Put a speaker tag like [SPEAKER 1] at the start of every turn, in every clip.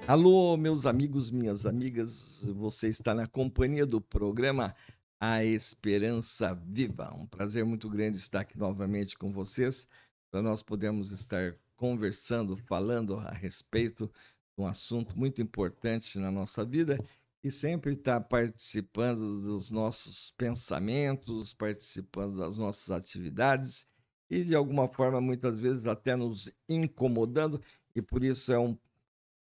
[SPEAKER 1] Alô, meus amigos, minhas amigas, você está na companhia do programa A Esperança Viva. Um prazer muito grande estar aqui novamente com vocês, para nós podermos estar conversando, falando a respeito de um assunto muito importante na nossa vida e sempre estar participando dos nossos pensamentos, participando das nossas atividades e de alguma forma, muitas vezes, até nos incomodando, e por isso é um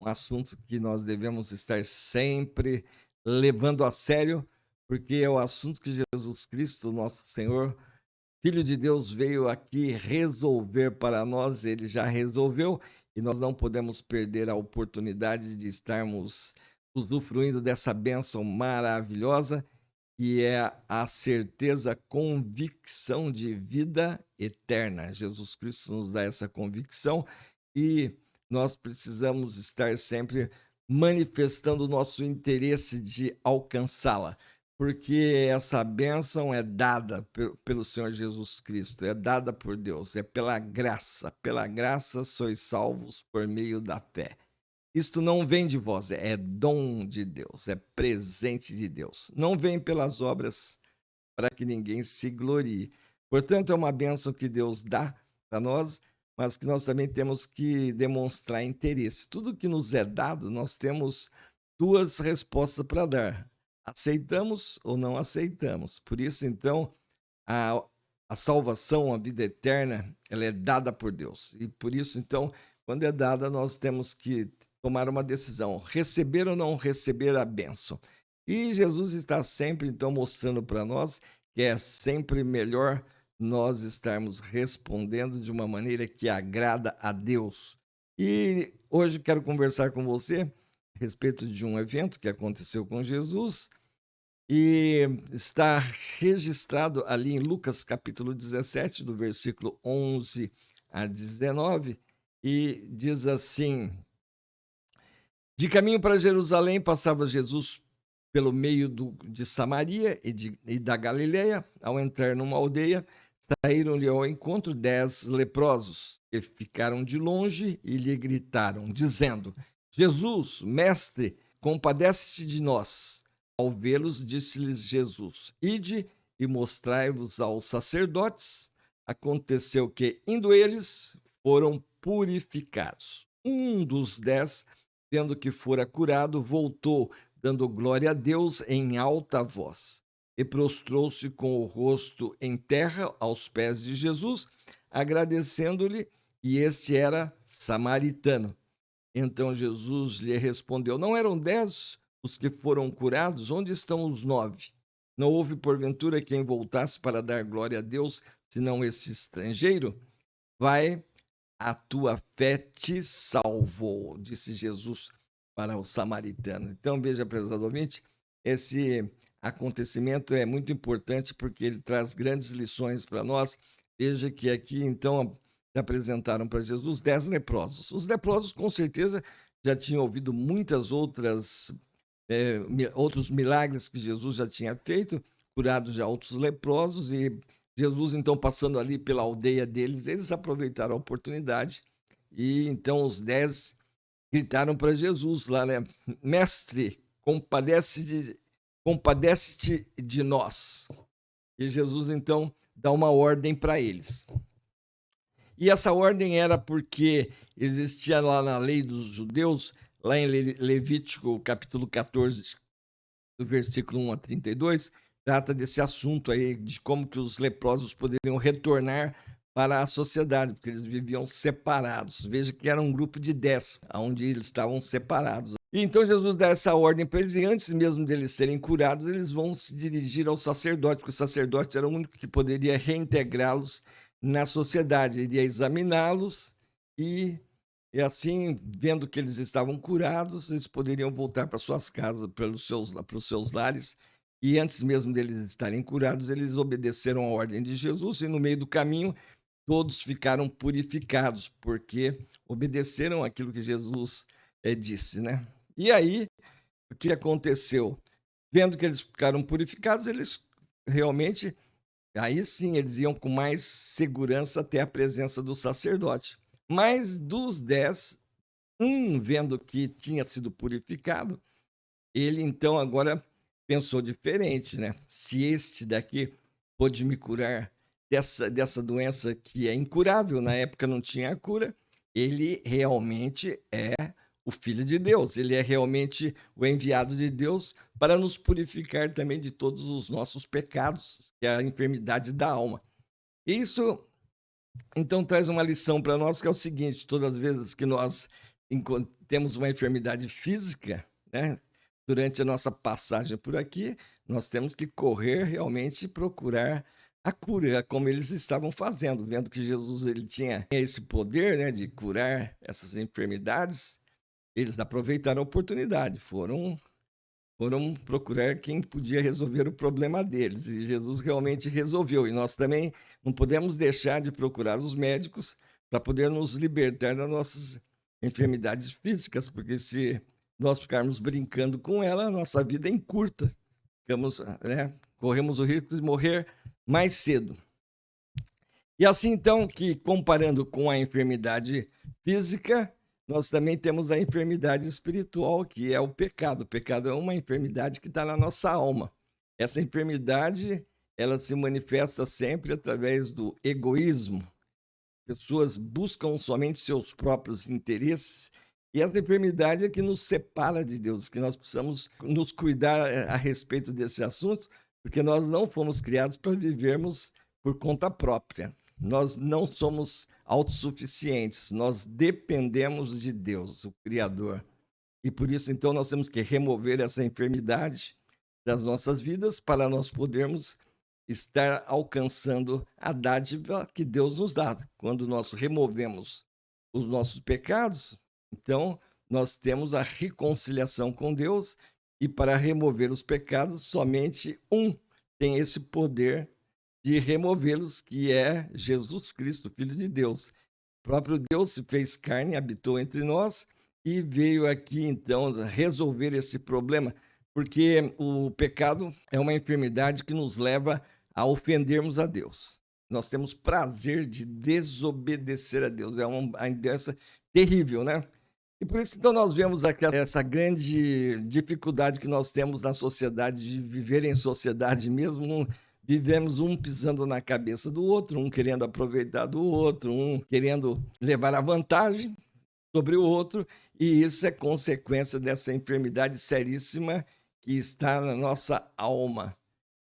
[SPEAKER 1] assunto que nós devemos estar sempre levando a sério, porque é o assunto que Jesus Cristo, nosso Senhor, Filho de Deus, veio aqui resolver para nós. Ele já resolveu e nós não podemos perder a oportunidade de estarmos usufruindo dessa bênção maravilhosa, que é a certeza, convicção de vida eterna. Jesus Cristo nos dá essa convicção e nós precisamos estar sempre manifestando o nosso interesse de alcançá-la, porque essa bênção é dada pelo Senhor Jesus Cristo, é dada por Deus, é pela graça sois salvos por meio da fé. Isto não vem de vós, é dom de Deus, é presente de Deus. Não vem pelas obras para que ninguém se glorie. Portanto, é uma bênção que Deus dá para nós, mas que nós também temos que demonstrar interesse. Tudo que nos é dado, nós temos duas respostas para dar: aceitamos ou não aceitamos. Por isso, então, a, a salvação, a vida eterna, ela é dada por Deus. E por isso, então, quando é dada, nós temos que tomar uma decisão: receber ou não receber a bênção. E Jesus está sempre, então, mostrando para nós que é sempre melhor nós estarmos respondendo de uma maneira que agrada a Deus. E hoje quero conversar com você a respeito de um evento que aconteceu com Jesus e está registrado ali em Lucas capítulo 17, do versículo 11 a 19, e diz assim: de caminho para Jerusalém, passava Jesus pelo meio de Samaria e da Galileia. Ao entrar numa aldeia, saíram-lhe ao encontro 10 leprosos, que ficaram de longe e lhe gritaram, dizendo: Jesus, mestre, compadece-te de nós. Ao vê-los, disse-lhes Jesus: ide e mostrai-vos aos sacerdotes. Aconteceu que, indo eles, foram purificados. Um dos 10, vendo que fora curado, voltou, dando glória a Deus em alta voz, e prostrou-se com o rosto em terra aos pés de Jesus, agradecendo-lhe, e este era samaritano. Então Jesus lhe respondeu: não eram 10 os que foram curados? Onde estão os 9? Não houve porventura quem voltasse para dar glória a Deus, senão esse estrangeiro? Vai, a tua fé te salvou, disse Jesus para o samaritano. Então, veja, prezado ouvinte, esse acontecimento é muito importante porque ele traz grandes lições para nós. Veja que aqui, então, se apresentaram para Jesus 10 leprosos. Os leprosos, com certeza, já tinham ouvido muitas outros milagres que Jesus já tinha feito, curado já outros leprosos, e Jesus, então, passando ali pela aldeia deles, eles aproveitaram a oportunidade e então os 10 gritaram para Jesus lá, né? Mestre, compadece-te de nós. E Jesus, então, dá uma ordem para eles. E essa ordem era porque existia lá na lei dos judeus, lá em Levítico capítulo 14, do versículo 1 a 32, trata desse assunto aí, de como que os leprosos poderiam retornar para a sociedade, porque eles viviam separados. Veja que era um grupo de 10, onde eles estavam separados. E então Jesus dá essa ordem para eles, e antes mesmo deles serem curados, eles vão se dirigir ao sacerdote, porque o sacerdote era o único que poderia reintegrá-los na sociedade, iria examiná-los e assim, vendo que eles estavam curados, eles poderiam voltar para suas casas, para os seus lares. E antes mesmo deles estarem curados, eles obedeceram a ordem de Jesus, e no meio do caminho, todos ficaram purificados, porque obedeceram aquilo que Jesus disse, né? E aí, o que aconteceu? Vendo que eles ficaram purificados, eles realmente, aí sim, eles iam com mais segurança até a presença do sacerdote. Mas dos 10, Vendo que tinha sido purificado, ele então agora pensou diferente, né? Se este daqui pôde me curar dessa doença que é incurável, na época não tinha cura, ele realmente é o Filho de Deus, ele é realmente o enviado de Deus para nos purificar também de todos os nossos pecados, que é a enfermidade da alma. Isso então traz uma lição para nós que é o seguinte: todas as vezes que nós temos uma enfermidade física, né, durante a nossa passagem por aqui, nós temos que correr realmente e procurar a cura, como eles estavam fazendo, vendo que Jesus ele tinha esse poder, né, de curar essas enfermidades. Eles aproveitaram a oportunidade, foram procurar quem podia resolver o problema deles. E Jesus realmente resolveu. E nós também não podemos deixar de procurar os médicos para poder nos libertar das nossas enfermidades físicas, porque se nós ficarmos brincando com ela, a nossa vida é encurta. Corremos o risco de morrer mais cedo. E assim, então, que comparando com a enfermidade física, nós também temos a enfermidade espiritual, que é o pecado. O pecado é uma enfermidade que está na nossa alma. Essa enfermidade, ela se manifesta sempre através do egoísmo. Pessoas buscam somente seus próprios interesses. E essa enfermidade é que nos separa de Deus, que nós precisamos nos cuidar a respeito desse assunto, porque nós não fomos criados para vivermos por conta própria. Nós não somos autossuficientes, nós dependemos de Deus, o Criador. E por isso, então, nós temos que remover essa enfermidade das nossas vidas para nós podermos estar alcançando a dádiva que Deus nos dá. Quando nós removemos os nossos pecados, então nós temos a reconciliação com Deus, e para remover os pecados, somente tem esse poder de removê-los, que é Jesus Cristo, Filho de Deus. O próprio Deus se fez carne, habitou entre nós e veio aqui, então, resolver esse problema, porque o pecado é uma enfermidade que nos leva a ofendermos a Deus. Nós temos prazer de desobedecer a Deus. É uma doença terrível, né? E por isso, então, nós vemos aqui essa grande dificuldade que nós temos na sociedade, de viver em sociedade mesmo. Vivemos um pisando na cabeça do outro, um querendo aproveitar do outro, um querendo levar a vantagem sobre o outro, e isso é consequência dessa enfermidade seríssima que está na nossa alma.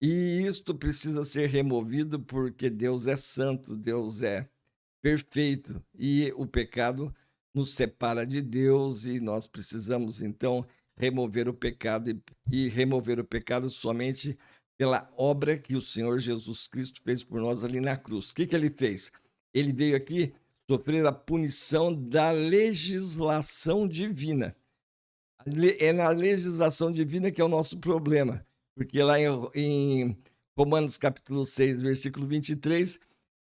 [SPEAKER 1] E isto precisa ser removido porque Deus é santo, Deus é perfeito, e o pecado nos separa de Deus, e nós precisamos, então, remover o pecado, e remover o pecado somente pela obra que o Senhor Jesus Cristo fez por nós ali na cruz. O que ele fez? Ele veio aqui sofrer a punição da legislação divina. É na legislação divina que é o nosso problema, porque lá em Romanos capítulo 6, versículo 23,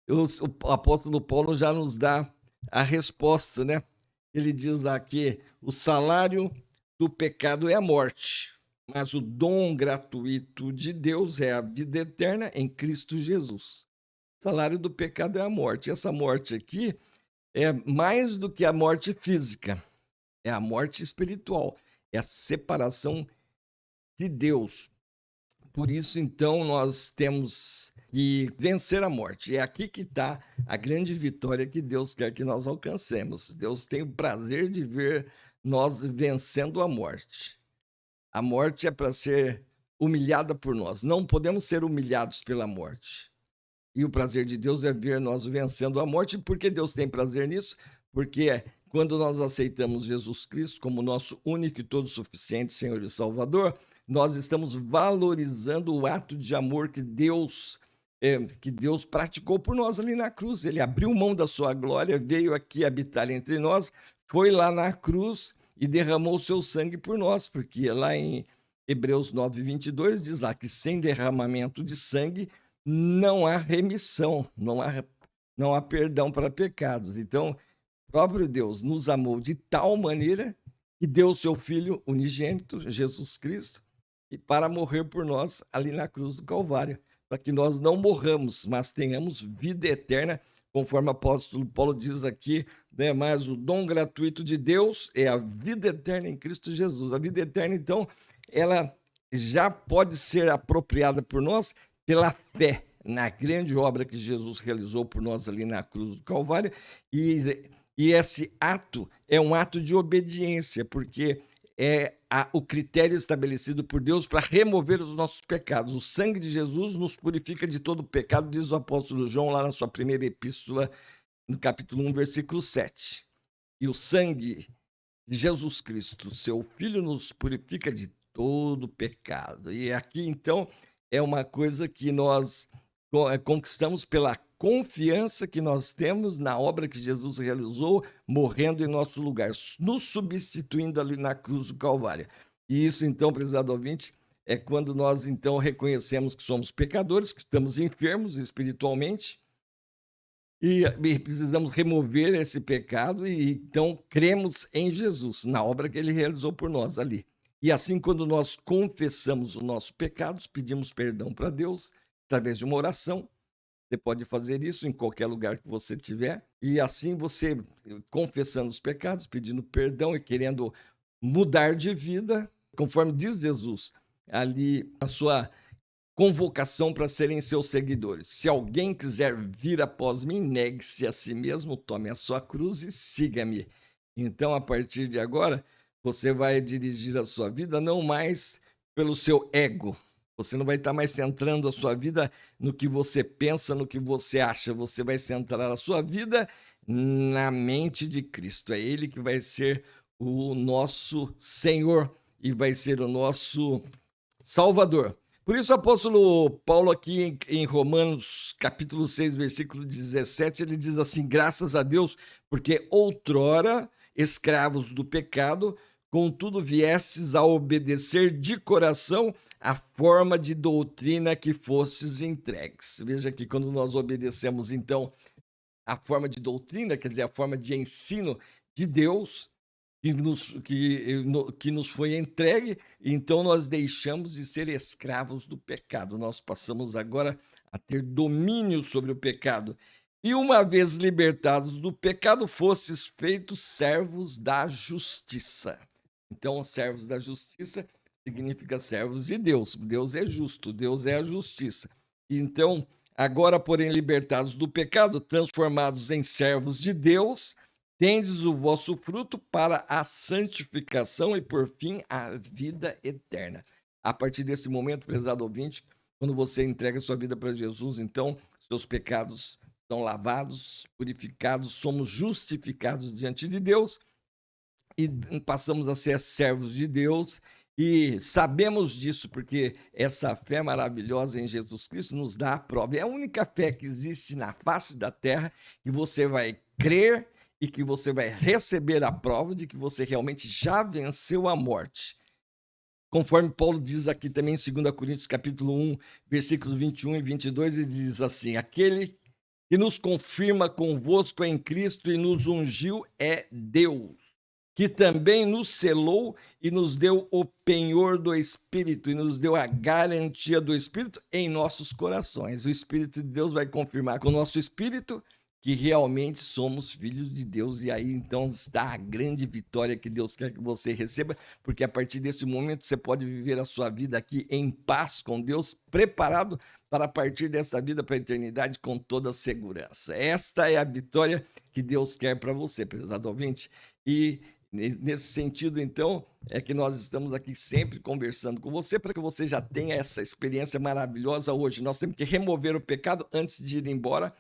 [SPEAKER 1] o apóstolo Paulo já nos dá a resposta, né? Ele diz lá que o salário do pecado é a morte, mas o dom gratuito de Deus é a vida eterna em Cristo Jesus. O salário do pecado é a morte. Essa morte aqui é mais do que a morte física, é a morte espiritual, é a separação de Deus. Por isso, então, nós temos que vencer a morte. É aqui que está a grande vitória que Deus quer que nós alcancemos. Deus tem o prazer de ver nós vencendo a morte. A morte é para ser humilhada por nós. Não podemos ser humilhados pela morte. E o prazer de Deus é ver nós vencendo a morte. Por que Deus tem prazer nisso? Porque quando nós aceitamos Jesus Cristo como nosso único e todo suficiente Senhor e Salvador, nós estamos valorizando o ato de amor que Deus praticou por nós ali na cruz. Ele abriu mão da sua glória, veio aqui habitar entre nós, foi lá na cruz e derramou o seu sangue por nós, porque lá em Hebreus 9, 22 diz lá que sem derramamento de sangue não há remissão, não há perdão para pecados. Então, o próprio Deus nos amou de tal maneira que deu o seu Filho unigênito, Jesus Cristo, e para morrer por nós ali na cruz do Calvário, para que nós não morramos, mas tenhamos vida eterna, conforme o apóstolo Paulo diz aqui, né? Mas o dom gratuito de Deus é a vida eterna em Cristo Jesus. A vida eterna, então, ela já pode ser apropriada por nós pela fé na grande obra que Jesus realizou por nós ali na cruz do Calvário, e esse ato é um ato de obediência, porque é o critério estabelecido por Deus para remover os nossos pecados. O sangue de Jesus nos purifica de todo pecado, diz o apóstolo João lá na sua primeira epístola, no capítulo 1, versículo 7. E o sangue de Jesus Cristo, seu Filho, nos purifica de todo pecado. E aqui, então, é uma coisa que nós conquistamos pela confiança que nós temos na obra que Jesus realizou, morrendo em nosso lugar, nos substituindo ali na cruz do Calvário. E isso, então, prezado ouvinte, é quando nós, então, reconhecemos que somos pecadores, que estamos enfermos espiritualmente, e precisamos remover esse pecado, e então cremos em Jesus, na obra que ele realizou por nós ali. E assim, quando nós confessamos os nossos pecados, pedimos perdão para Deus, através de uma oração. Você pode fazer isso em qualquer lugar que você estiver. E assim você, confessando os pecados, pedindo perdão e querendo mudar de vida, conforme diz Jesus ali na sua convocação para serem seus seguidores. Se alguém quiser vir após mim, negue-se a si mesmo, tome a sua cruz e siga-me. Então, a partir de agora, você vai dirigir a sua vida não mais pelo seu ego. Você não vai estar mais centrando a sua vida no que você pensa, no que você acha. Você vai centrar a sua vida na mente de Cristo. É Ele que vai ser o nosso Senhor e vai ser o nosso Salvador. Por isso, o apóstolo Paulo, aqui em Romanos, capítulo 6, versículo 17, ele diz assim: graças a Deus, porque outrora, escravos do pecado, contudo viestes a obedecer de coração a forma de doutrina que fostes entregues. Veja que quando nós obedecemos, então, a forma de doutrina, quer dizer, a forma de ensino de Deus, que nos foi entregue, então nós deixamos de ser escravos do pecado. Nós passamos agora a ter domínio sobre o pecado. E uma vez libertados do pecado, fostes feitos servos da justiça. Então, servos da justiça significa servos de Deus. Deus é justo, Deus é a justiça. Então, agora, porém, libertados do pecado, transformados em servos de Deus, tendes o vosso fruto para a santificação e, por fim, a vida eterna. A partir desse momento, prezado ouvinte, quando você entrega sua vida para Jesus, então, seus pecados são lavados, purificados, somos justificados diante de Deus e passamos a ser servos de Deus. E sabemos disso porque essa fé maravilhosa em Jesus Cristo nos dá a prova. É a única fé que existe na face da terra, que você vai crer e que você vai receber a prova de que você realmente já venceu a morte. Conforme Paulo diz aqui também em 2 Coríntios capítulo 1, versículos 21 e 22, ele diz assim: aquele que nos confirma convosco em Cristo e nos ungiu é Deus, que também nos selou e nos deu o penhor do Espírito, e nos deu a garantia do Espírito em nossos corações. O Espírito de Deus vai confirmar com o nosso espírito que realmente somos filhos de Deus, e aí então está a grande vitória que Deus quer que você receba, porque a partir desse momento você pode viver a sua vida aqui em paz com Deus, preparado para partir dessa vida para a eternidade com toda segurança. Esta é a vitória que Deus quer para você, prezado ouvinte. E nesse sentido, então, é que nós estamos aqui sempre conversando com você para que você já tenha essa experiência maravilhosa hoje. Nós temos que remover o pecado antes de ir embora,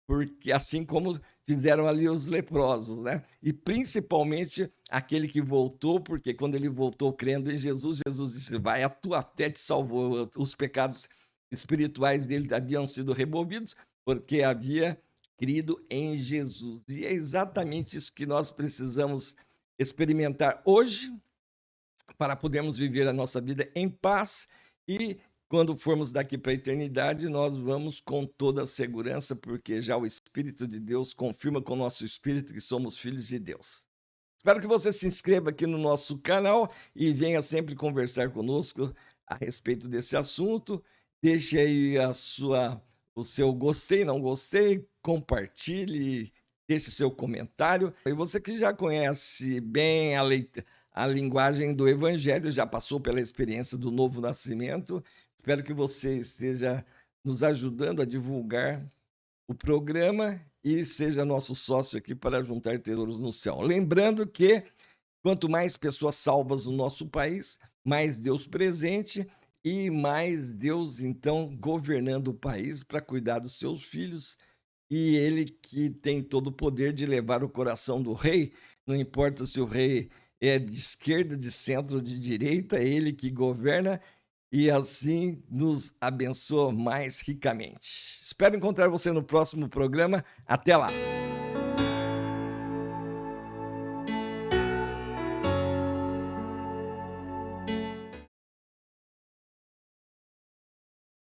[SPEAKER 1] porque assim como fizeram ali os leprosos, né? E principalmente aquele que voltou, porque quando ele voltou crendo em Jesus, Jesus disse: vai, a tua fé te salvou. Os pecados espirituais dele haviam sido removidos, porque havia crido em Jesus. E é exatamente isso que nós precisamos experimentar hoje, para podermos viver a nossa vida em paz, e quando formos daqui para a eternidade, nós vamos com toda a segurança, porque já o Espírito de Deus confirma com o nosso espírito que somos filhos de Deus. Espero que você se inscreva aqui no nosso canal e venha sempre conversar conosco a respeito desse assunto. Deixe aí o seu gostei, não gostei, compartilhe, deixe seu comentário. E você que já conhece bem a linguagem do Evangelho, já passou pela experiência do novo nascimento, espero que você esteja nos ajudando a divulgar o programa e seja nosso sócio aqui para juntar tesouros no céu. Lembrando que quanto mais pessoas salvas no nosso país, mais Deus presente e mais Deus, então, governando o país para cuidar dos seus filhos. E ele que tem todo o poder de levar o coração do rei, não importa se o rei é de esquerda, de centro, de direita, é ele que governa e assim nos abençoa mais ricamente. Espero encontrar você no próximo programa. Até lá!